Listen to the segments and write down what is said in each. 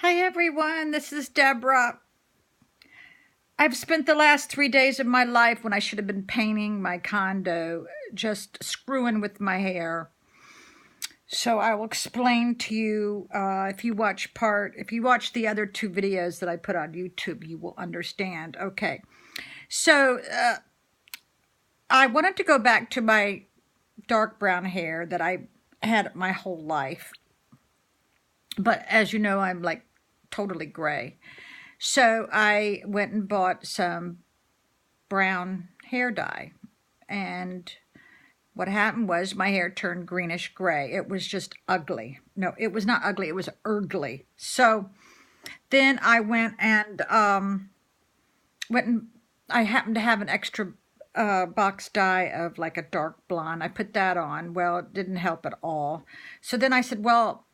Hi everyone, this is Deborah. I've spent the last 3 days of my life when I should have been painting my condo, just screwing with my hair. So I will explain to you, if you watch the other 2 videos that I put on YouTube, you will understand. Okay, so I wanted to go back to my dark brown hair that I had my whole life. But as you know, I'm like totally gray. So I went and bought some brown hair dye. And what happened was my hair turned greenish gray. It was just ugly. No, it was not ugly. It was ugly. So then I went and I happened to have an extra box dye of like a dark blonde. I put that on. Well, it didn't help at all. So then I said, well,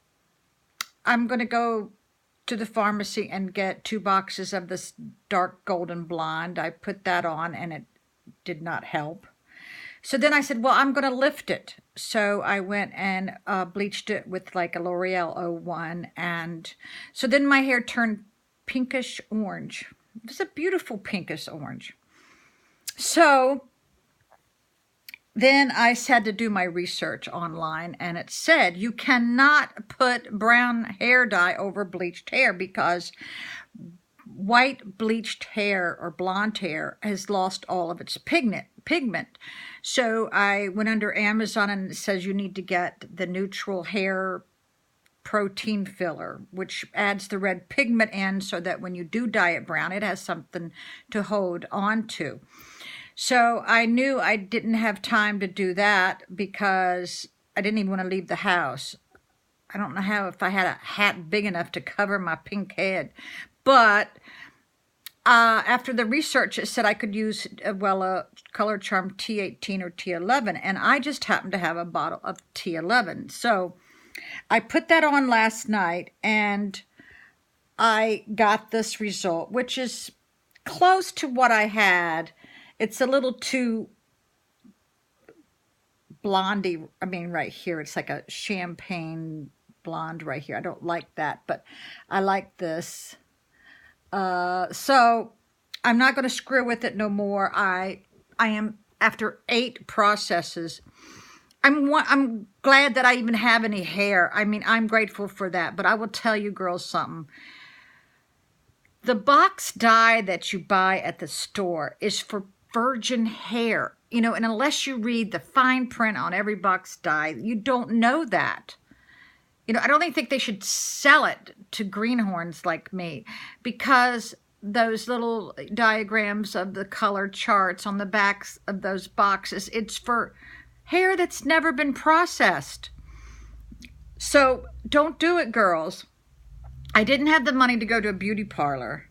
I'm going to go to the pharmacy and get 2 boxes of this dark golden blonde. I put that on and it did not help. So then I said, well, I'm going to lift it. So I went and bleached it with like a L'Oreal 01. And so then my hair turned pinkish orange. It was a beautiful pinkish orange. So then I had to do my research online, and it said you cannot put brown hair dye over bleached hair because white bleached hair or blonde hair has lost all of its pigment. So I went under Amazon and it says you need to get the neutral hair protein filler, which adds the red pigment in so that when you do dye it brown, it has something to hold on to. So I knew I didn't have time to do that because I didn't even want to leave the house. I don't know how if I had a hat big enough to cover my pink head. But after the research, it said I could use, a Color Charm T18 or T11. And I just happened to have a bottle of T11. So I put that on last night and I got this result, which is close to what I had. It's a little too blondie. I mean, right here, it's like a champagne blonde right here. I don't like that, but I like this. So I'm not going to screw with it no more. I am, after 8 processes, I'm glad that I even have any hair. I mean, I'm grateful for that, but I will tell you girls something. The box dye that you buy at the store is for virgin hair, you know, and unless you read the fine print on every box dye, you don't know that. You know, I don't even think they should sell it to greenhorns like me, because those little diagrams of the color charts on the backs of those boxes, it's for hair that's never been processed. So don't do it, girls. I didn't have the money to go to a beauty parlor,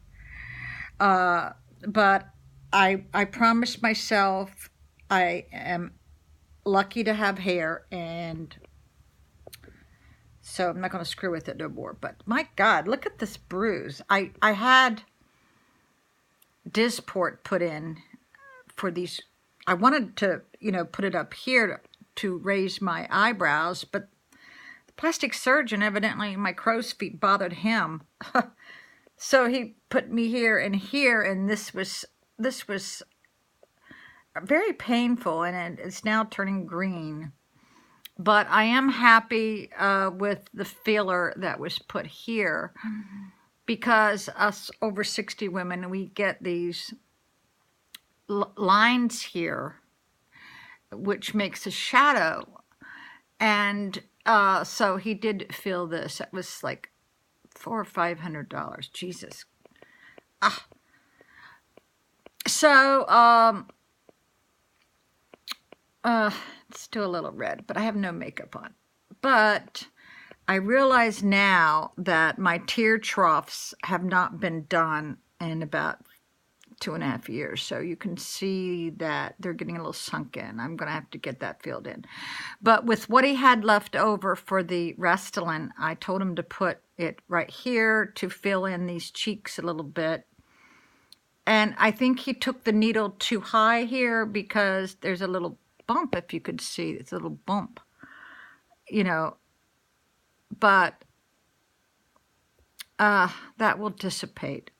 but I promised myself I am lucky to have hair, and so I'm not going to screw with it no more. But my God, look at this bruise. I had Dysport put in for these. I wanted to, you know, put it up here to raise my eyebrows, but the plastic surgeon, evidently my crow's feet bothered him. So he put me here, and this was very painful, and it's now turning green. But I am happy with the filler that was put here, because us over 60 women, we get these lines here, which makes a shadow. And so he did fill this. It was like $400 or $500. Jesus. So it's still a little red, but I have no makeup on. But I realize now that my tear troughs have not been done in about 2.5 years. So you can see that they're getting a little sunk in. I'm going to have to get that filled in. But with what he had left over for the Restylane, I told him to put it right here to fill in these cheeks a little bit. And I think he took the needle too high here, because there's a little bump, if you could see. It's a little bump, you know. But that will dissipate.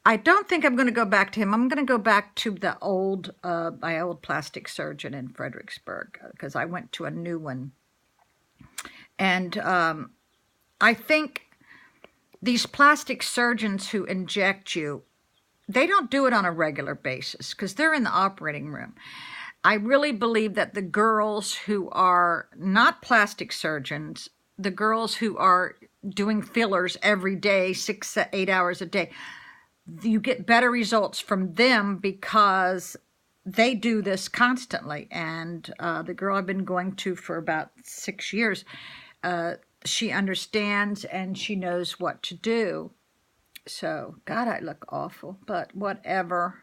I don't think I'm going to go back to him. I'm going to go back to the old, my old plastic surgeon in Fredericksburg, because I went to a new one. And I think these plastic surgeons who inject you, they don't do it on a regular basis because they're in the operating room. I really believe that the girls who are not plastic surgeons, the girls who are doing fillers every day, 6 to 8 hours a day, you get better results from them because they do this constantly. And the girl I've been going to for about 6 years, she understands and she knows what to do. So, God, I look awful, but whatever.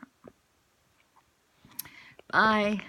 Bye.